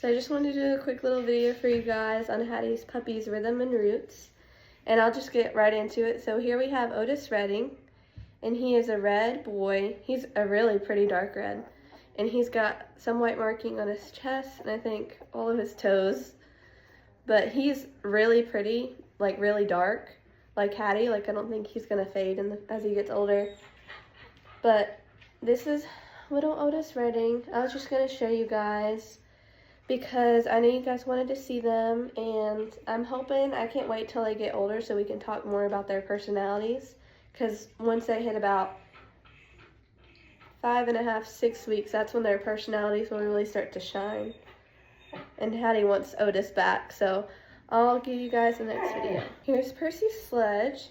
So I just wanted to do a quick little video for you guys on Hattie's Puppies Rhythm and Roots. And I'll just get right into it. So here we have Otis Redding. And he is a red boy. He's a really pretty dark red. And he's got some white marking on his chest and I think all of his toes. But he's really pretty, like really dark, like Hattie. Like I don't think he's gonna fade as he gets older. But this is little Otis Redding. I was just gonna show you guys because I know you guys wanted to see them, and I'm hoping, I can't wait till they get older so we can talk more about their personalities, because once they hit about 5.5, 6 weeks, that's when their personalities will really start to shine. And Hattie wants Otis back, so I'll give you guys the next video. Here's Percy's Sledge,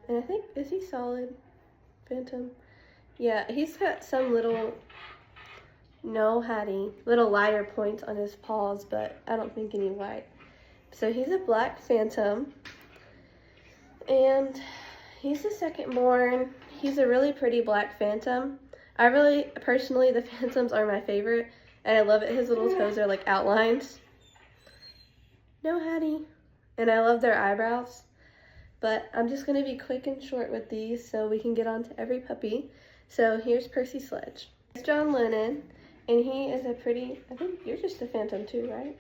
and I think, is he solid? Phantom? Yeah, he's got some little, no Hattie, little lighter points on his paws, but I don't think any white. So he's a black Phantom, and he's the second born. He's a really pretty black Phantom. Personally, the Phantoms are my favorite, and I love it. His little toes are like outlines. No Hattie. And I love their eyebrows. But I'm just going to be quick and short with these so we can get on to every puppy. So here's Percy Sledge. It's John Lennon, and he is a pretty, I think you're just a Phantom too, right?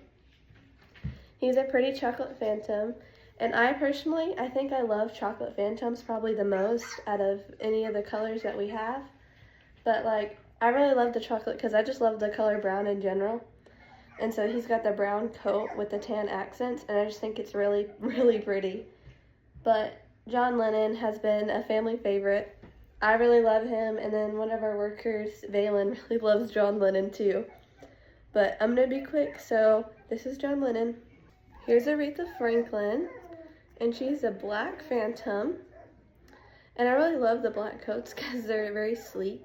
He's a pretty chocolate Phantom. And I think I love chocolate Phantoms probably the most out of any of the colors that we have. But like, I really love the chocolate because I just love the color brown in general. And so he's got the brown coat with the tan accents, and I just think it's really, really pretty. But John Lennon has been a family favorite. I really love him, and then one of our workers, Valen, really loves John Lennon too. But I'm gonna be quick, so this is John Lennon. Here's Aretha Franklin, and she's a black Phantom. And I really love the black coats because they're very sleek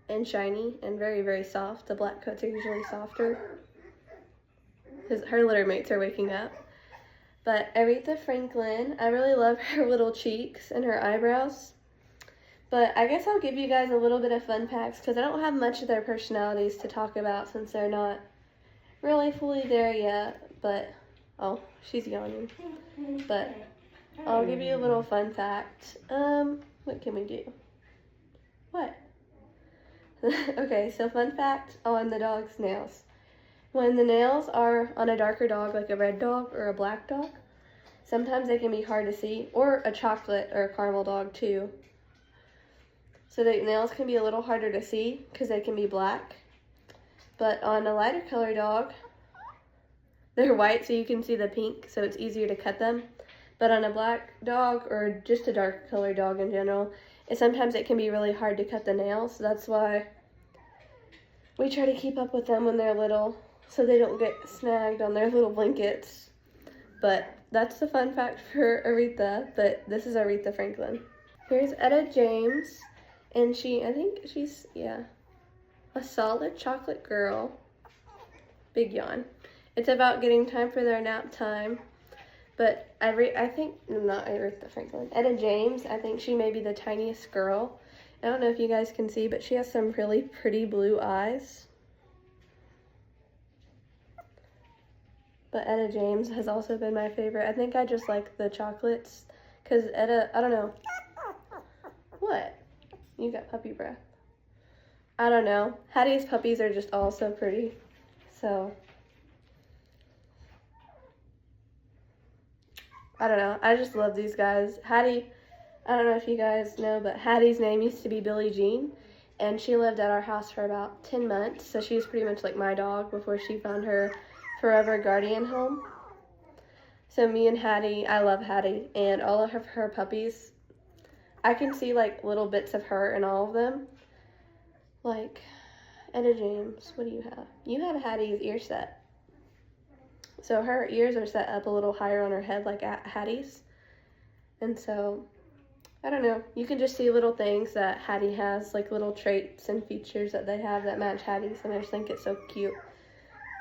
and shiny and very, very soft. The black coats are usually softer. Her litter mates are waking up. But Aretha Franklin, I really love her little cheeks and her eyebrows. But I guess I'll give you guys a little bit of fun facts because I don't have much of their personalities to talk about since they're not really fully there yet. But, oh, she's yawning. But I'll give you a little fun fact. What can we do? What? Okay, so fun fact on the dog's nails. When the nails are on a darker dog, like a red dog or a black dog, sometimes they can be hard to see, or a chocolate or a caramel dog too. So the nails can be a little harder to see because they can be black. But on a lighter color dog, they're white so you can see the pink, so it's easier to cut them. But on a black dog, or just a dark color dog in general, sometimes it can be really hard to cut the nails. So that's why we try to keep up with them when they're little so they don't get snagged on their little blankets. But that's the fun fact for Aretha, but this is Aretha Franklin. Here's Etta James, and I think she's, yeah, a solid chocolate girl. Big yawn. It's about getting time for their nap time. But I think, not Aretha Franklin, Etta James, I think she may be the tiniest girl. I don't know if you guys can see, but she has some really pretty blue eyes. But Etta James has also been my favorite. I think I just like the chocolates, because Etta, I don't know. What? You got puppy breath. I don't know. Hattie's puppies are just all so pretty, so I don't know. I just love these guys. Hattie, I don't know if you guys know, but Hattie's name used to be Billie Jean, and she lived at our house for about 10 months, so she was pretty much like my dog before she found her forever guardian home. So me and Hattie, I love Hattie, and all of her puppies, I can see like little bits of her in all of them. Like, Etta James, what do you have? You have Hattie's ear set. So her ears are set up a little higher on her head like Hattie's. And so, I don't know, you can just see little things that Hattie has, like little traits and features that they have that match Hattie's, and I just think it's so cute.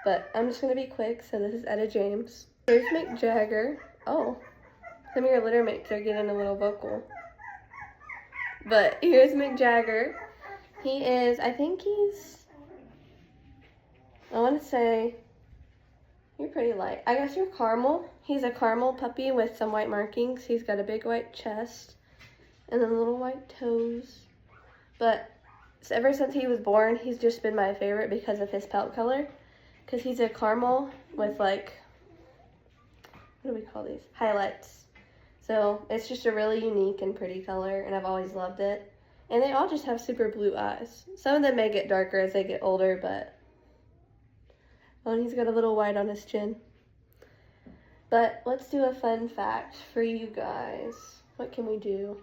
But I'm just going to be quick, so this is Etta James. Here's Mick Jagger. Oh, some of your litter mates are getting a little vocal. But here's Mick Jagger. He is, I think he's, I want to say You're pretty light. I guess you're caramel. He's a caramel puppy with some white markings. He's got a big white chest and then little white toes. But ever since he was born, he's just been my favorite because of his pelt color. Because he's a caramel with like, what do we call these? Highlights. So it's just a really unique and pretty color, and I've always loved it. And they all just have super blue eyes. Some of them may get darker as they get older, but... Oh, and he's got a little white on his chin. But let's do a fun fact for you guys. What can we do?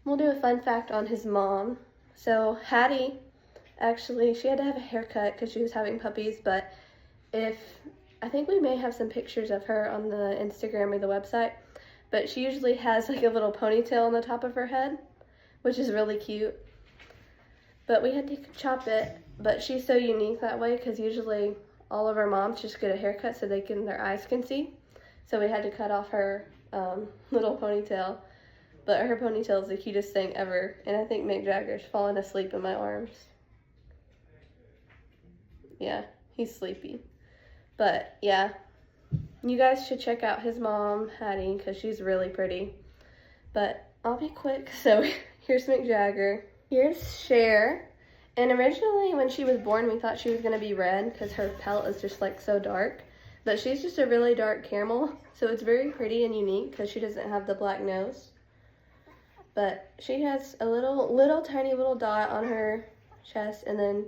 We'll do a fun fact on his mom. So Hattie, actually, she had to have a haircut because she was having puppies, but I think we may have some pictures of her on the Instagram or the website, but she usually has like a little ponytail on the top of her head, which is really cute. But we had to chop it, but she's so unique that way because usually all of our moms just get a haircut so their eyes can see. So we had to cut off her little ponytail, but her ponytail is the cutest thing ever, and I think Mick Jagger's fallen asleep in my arms. Yeah, he's sleepy. But yeah, you guys should check out his mom, Hattie, because she's really pretty. But I'll be quick. So here's Mick Jagger. Here's Cher. And originally when she was born, we thought she was going to be red because her pelt is just like so dark. But she's just a really dark caramel. So it's very pretty and unique because she doesn't have the black nose. But she has a little tiny little dot on her chest and then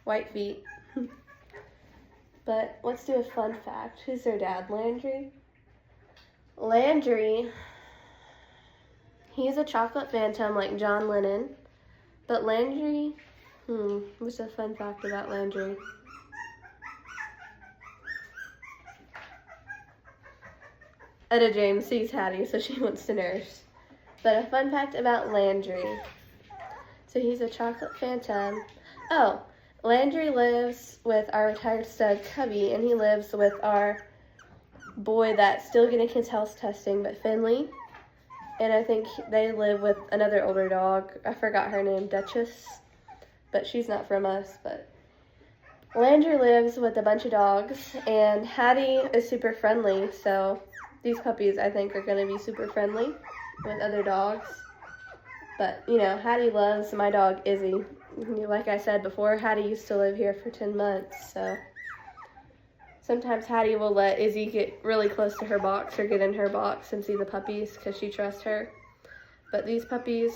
white feet. But let's do a fun fact. Who's their dad? Landry? Landry, he's a chocolate phantom like John Lennon. But Landry, what's a fun fact about Landry? Etta James sees Hattie, so she wants to nurse. But a fun fact about Landry. So he's a chocolate phantom. Oh, Landry lives with our retired stud, Cubby, and he lives with our boy that's still getting his health testing, but Finley. And I think they live with another older dog. I forgot her name, Duchess. But she's not from us, but... Landry lives with a bunch of dogs, and Hattie is super friendly, so these puppies, I think, are going to be super friendly with other dogs. But, you know, Hattie loves my dog, Izzy. Like I said before, Hattie used to live here for 10 months, so sometimes Hattie will let Izzy get really close to her box or get in her box and see the puppies because she trusts her. But these puppies,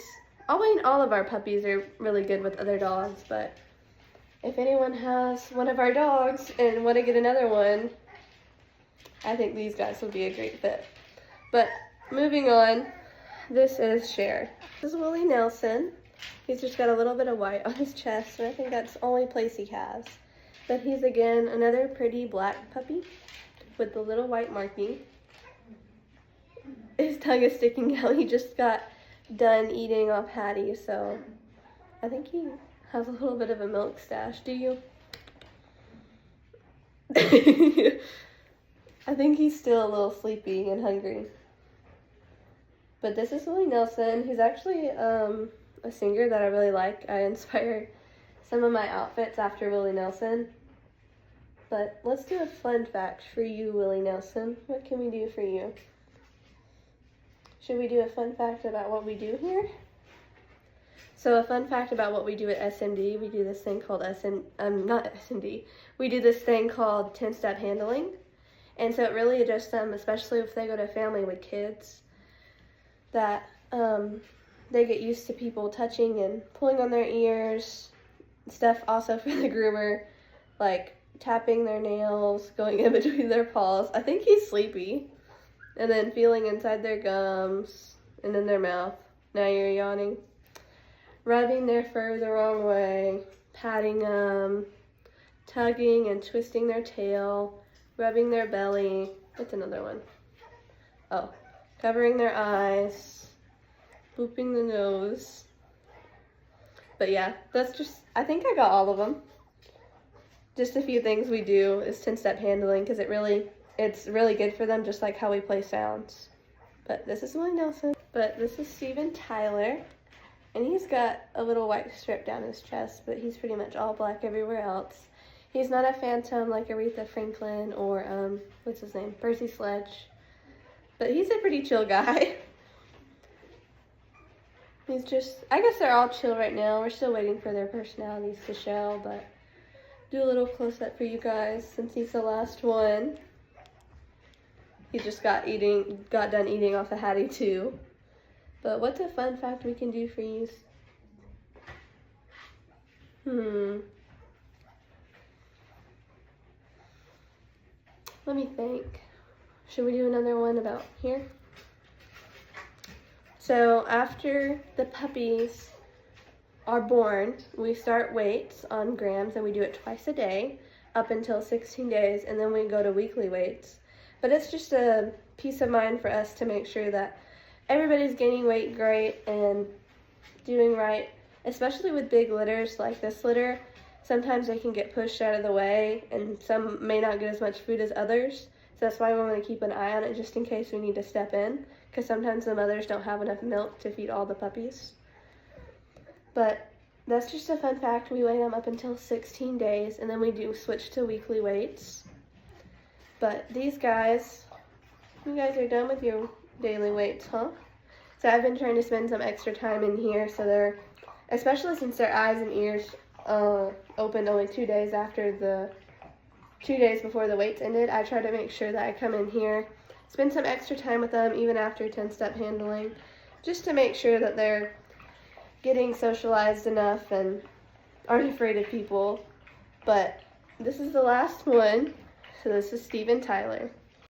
all of our puppies are really good with other dogs, but if anyone has one of our dogs and want to get another one, I think these guys would be a great fit. But moving on, this is Cher. This is Willie Nelson. He's just got a little bit of white on his chest, and I think that's the only place he has. But he's, again, another pretty black puppy with the little white marking. His tongue is sticking out. He just got done eating off Hattie, so I think he has a little bit of a milk stash. Do you? I think he's still a little sleepy and hungry. But this is Willie Nelson. He's actually a singer that I really like. I inspired some of my outfits after Willie Nelson. But let's do a fun fact for you, Willie Nelson. What can we do for you? Should we do a fun fact about what we do here? So a fun fact about what we do at SMD, we do this thing called we do this thing called 10-step handling. And so it really adjusts them, especially if they go to a family with kids, that they get used to people touching and pulling on their ears, stuff also for the groomer, like tapping their nails, going in between their paws. I think he's sleepy. And then feeling inside their gums and in their mouth. Now you're yawning. Rubbing their fur the wrong way, patting them, tugging and twisting their tail, rubbing their belly. What's another one? Oh, covering their eyes, booping the nose. But yeah, that's just, I think I got all of them. Just a few things we do is 10-step handling because it's really good for them, just like how we play sounds. But this is Willie Nelson. But this is Steven Tyler. And he's got a little white strip down his chest, but he's pretty much all black everywhere else. He's not a phantom like Aretha Franklin or, what's his name, Percy Sledge. But he's a pretty chill guy. He's just, I guess they're all chill right now. We're still waiting for their personalities to show, but do a little close-up for you guys since he's the last one. He just got done eating off of Hattie too. But what's a fun fact we can do for you? Let me think. Should we do another one about here? So after the puppies are born, we start weights on grams, and we do it twice a day up until 16 days, and then we go to weekly weights. But it's just a peace of mind for us to make sure that everybody's gaining weight great and doing right, especially with big litters like this litter. Sometimes they can get pushed out of the way, and some may not get as much food as others. So that's why we want to keep an eye on it just in case we need to step in, because sometimes the mothers don't have enough milk to feed all the puppies. But that's just a fun fact. We weigh them up until 16 days, and then we do switch to weekly weights. But these guys, you guys are done with your daily weights, huh? So I've been trying to spend some extra time in here, so they're, especially since their eyes and ears opened only 2 days after 2 days before the weights ended. I try to make sure that I come in here, spend some extra time with them even after 10-step handling, just to make sure that they're getting socialized enough and aren't afraid of people. But this is the last one, so this is Steve and Tyler.